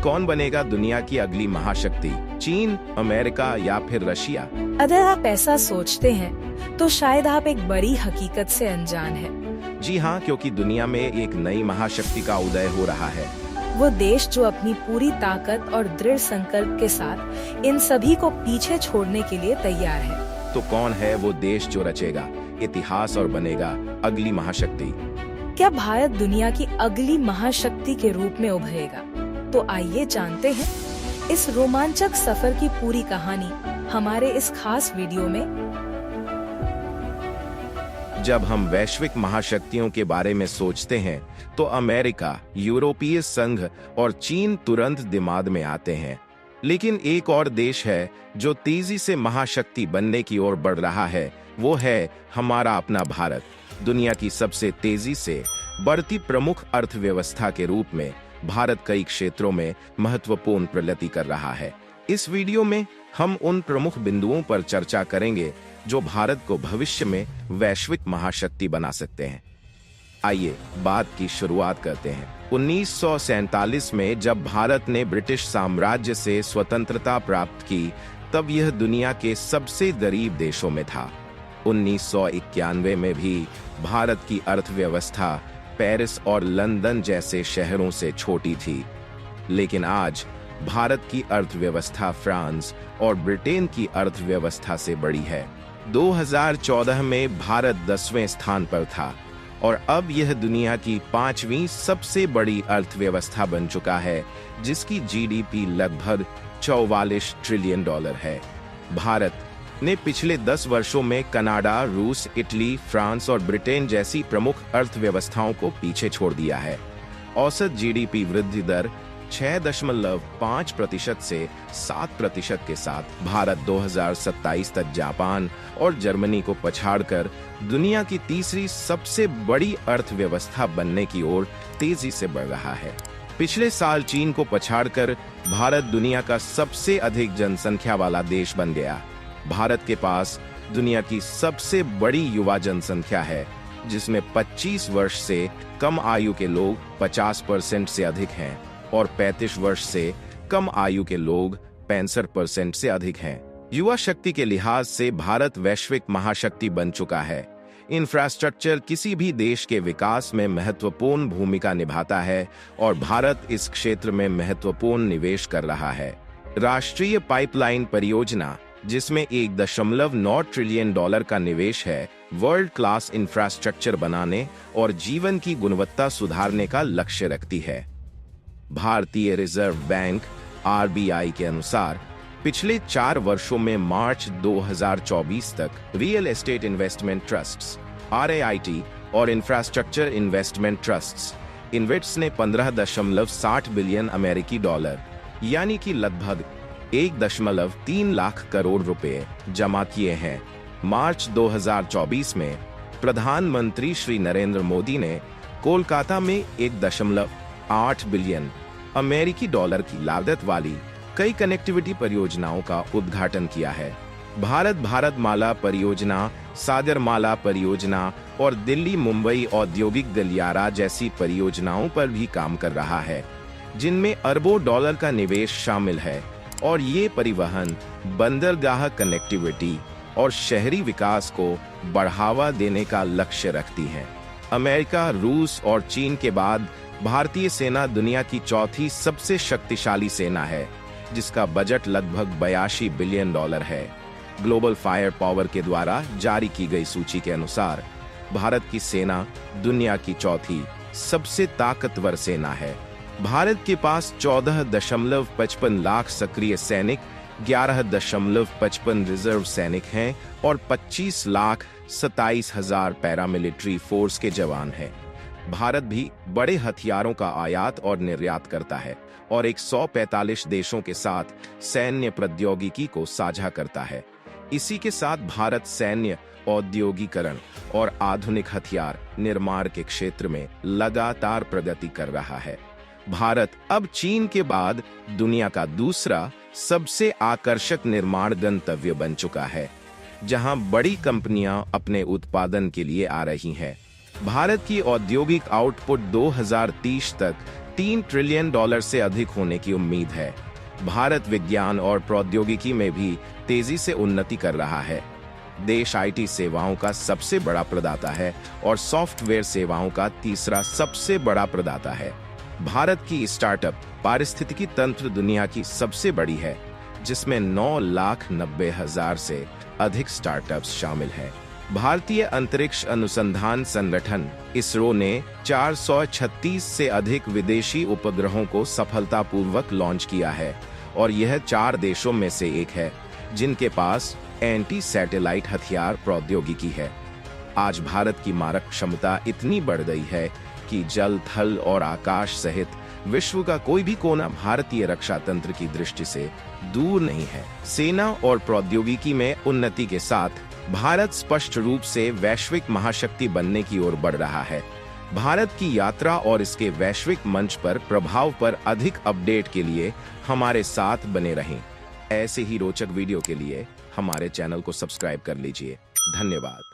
कौन बनेगा दुनिया की अगली महाशक्ति, चीन, अमेरिका या फिर रशिया? अगर आप ऐसा सोचते हैं तो शायद आप एक बड़ी हकीकत से अनजान हैं। जी हाँ, क्योंकि दुनिया में एक नई महाशक्ति का उदय हो रहा है। वो देश जो अपनी पूरी ताकत और दृढ़ संकल्प के साथ इन सभी को पीछे छोड़ने के लिए तैयार है। तो कौन है वो देश जो रचेगा इतिहास और बनेगा अगली महाशक्ति? क्या भारत दुनिया की अगली महाशक्ति के रूप में उभरेगा? तो आइए जानते हैं इस रोमांचक सफर की पूरी कहानी हमारे इस खास वीडियो में। जब हम वैश्विक महाशक्तियों के बारे में सोचते हैं तो अमेरिका, यूरोपीय संघ और चीन तुरंत दिमाग में आते हैं। लेकिन एक और देश है जो तेजी से महाशक्ति बनने की ओर बढ़ रहा है, वो है हमारा अपना भारत। दुनिया की सबसे तेजी से बढ़ती प्रमुख अर्थव्यवस्था के रूप में भारत कई क्षेत्रों में महत्वपूर्ण प्रगति कर रहा है। इस वीडियो में हम उन प्रमुख बिंदुओं पर चर्चा करेंगे जो भारत को भविष्य में वैश्विक महाशक्ति बना सकते हैं। आइए बात की शुरुआत करते हैं। 1947 में जब भारत ने ब्रिटिश साम्राज्य से स्वतंत्रता प्राप्त की, तब यह दुनिया के सबसे गरीब देशों में था। 1991 में भी भारत की अर्थव्यवस्था पेरिस और लंदन जैसे शहरों से छोटी थी, लेकिन आज भारत की अर्थव्यवस्था फ्रांस और ब्रिटेन की अर्थव्यवस्था से बड़ी है। 2014 में भारत 10वें स्थान पर था और अब यह दुनिया की 5वीं सबसे बड़ी अर्थव्यवस्था बन चुका है, जिसकी जीडीपी लगभग $44 ट्रिलियन है। भारत ने पिछले 10 वर्षों में कनाडा, रूस, इटली, फ्रांस और ब्रिटेन जैसी प्रमुख अर्थव्यवस्थाओं को पीछे छोड़ दिया है। औसत जीडीपी वृद्धि दर 6.5% से 7% के साथ भारत 2027 तक जापान और जर्मनी को पछाड़कर दुनिया की तीसरी सबसे बड़ी अर्थव्यवस्था बनने की ओर तेजी से बढ़ रहा है। पिछले साल चीन को पछाड़कर भारत दुनिया का सबसे अधिक जनसंख्या वाला देश बन गया। भारत के पास दुनिया की सबसे बड़ी युवा जनसंख्या है, जिसमें 25 वर्ष से कम आयु के लोग 50% से अधिक हैं और 35 वर्ष से कम आयु के लोग 65% से अधिक हैं। युवा शक्ति के लिहाज से भारत वैश्विक महाशक्ति बन चुका है। इंफ्रास्ट्रक्चर किसी भी देश के विकास में महत्वपूर्ण भूमिका निभाता है और भारत इस क्षेत्र में महत्वपूर्ण निवेश कर रहा है। राष्ट्रीय पाइपलाइन परियोजना, जिसमें $1.9 ट्रिलियन का निवेश है, वर्ल्ड क्लास इंफ्रास्ट्रक्चर बनाने और जीवन की गुणवत्ता सुधारने का लक्ष्य रखती है। भारतीय रिजर्व बैंक (RBI) के अनुसार पिछले 4 वर्षों में मार्च 2024 तक real estate investment trusts (REIT) और इंफ्रास्ट्रक्चर इन्वेस्टमेंट ट्रस्ट्स (InvITs) ने $15.60 बिलियन अमेरिकी डॉलर यानी कि लगभग 1.3 लाख करोड़ रुपए जमा किए हैं। मार्च 2024 में प्रधानमंत्री श्री नरेंद्र मोदी ने कोलकाता में 1.8 बिलियन अमेरिकी डॉलर की लागत वाली कई कनेक्टिविटी परियोजनाओं का उद्घाटन किया है। भारत माला परियोजना, सागरमाला परियोजना और दिल्ली मुंबई औद्योगिक गलियारा जैसी परियोजनाओं पर भी काम कर रहा है, जिनमें अरबों डॉलर का निवेश शामिल है और ये परिवहन, बंदरगाह कनेक्टिविटी और शहरी विकास को बढ़ावा देने का लक्ष्य रखती हैं। अमेरिका, रूस और चीन के बाद भारतीय सेना दुनिया की चौथी सबसे शक्तिशाली सेना है, जिसका बजट लगभग $82 बिलियन है। ग्लोबल फायर पावर के द्वारा जारी की गई सूची के अनुसार भारत की सेना दुनिया की चौथी सबसे ताकतवर सेना है। भारत के पास 14.55 लाख सक्रिय सैनिक, 11.55 रिजर्व सैनिक हैं और 25,27,000 पैरामिलिट्री फोर्स के जवान हैं। भारत भी बड़े हथियारों का आयात और निर्यात करता है और 145 देशों के साथ सैन्य प्रौद्योगिकी को साझा करता है। इसी के साथ भारत सैन्य, औद्योगिकरण और आधुनिक हथियार निर्माण के क्षेत्र में लगातार प्रगति कर रहा है। भारत अब चीन के बाद दुनिया का दूसरा सबसे आकर्षक निर्माण गंतव्य बन चुका है, जहां बड़ी कंपनियां अपने उत्पादन के लिए आ रही हैं। भारत की औद्योगिक आउटपुट 2030 तक 3 ट्रिलियन डॉलर से अधिक होने की उम्मीद है। भारत विज्ञान और प्रौद्योगिकी में भी तेजी से उन्नति कर रहा है। देश आईटी सेवाओं का सबसे बड़ा प्रदाता है और सॉफ्टवेयर सेवाओं का तीसरा सबसे बड़ा प्रदाता है। भारत की स्टार्टअप पारिस्थितिकी तंत्र दुनिया की सबसे बड़ी है, जिसमें 9,90,000 से अधिक स्टार्टअप्स शामिल हैं। भारतीय अंतरिक्ष अनुसंधान संगठन इसरो ने 436 से अधिक विदेशी उपग्रहों को सफलतापूर्वक लॉन्च किया है और यह 4 देशों में से एक है जिनके पास एंटी सैटेलाइट हथियार प्रौद्योगिकी है। आज भारत की मारक क्षमता इतनी बढ़ गई है कि जल, थल और आकाश सहित विश्व का कोई भी कोना भारतीय रक्षा तंत्र की दृष्टि से दूर नहीं है। सेना और प्रौद्योगिकी में उन्नति के साथ भारत स्पष्ट रूप से वैश्विक महाशक्ति बनने की ओर बढ़ रहा है। भारत की यात्रा और इसके वैश्विक मंच पर प्रभाव पर अधिक अपडेट के लिए हमारे साथ बने रहें। ऐसे ही रोचक वीडियो के लिए हमारे चैनल को सब्सक्राइब कर लीजिए। धन्यवाद।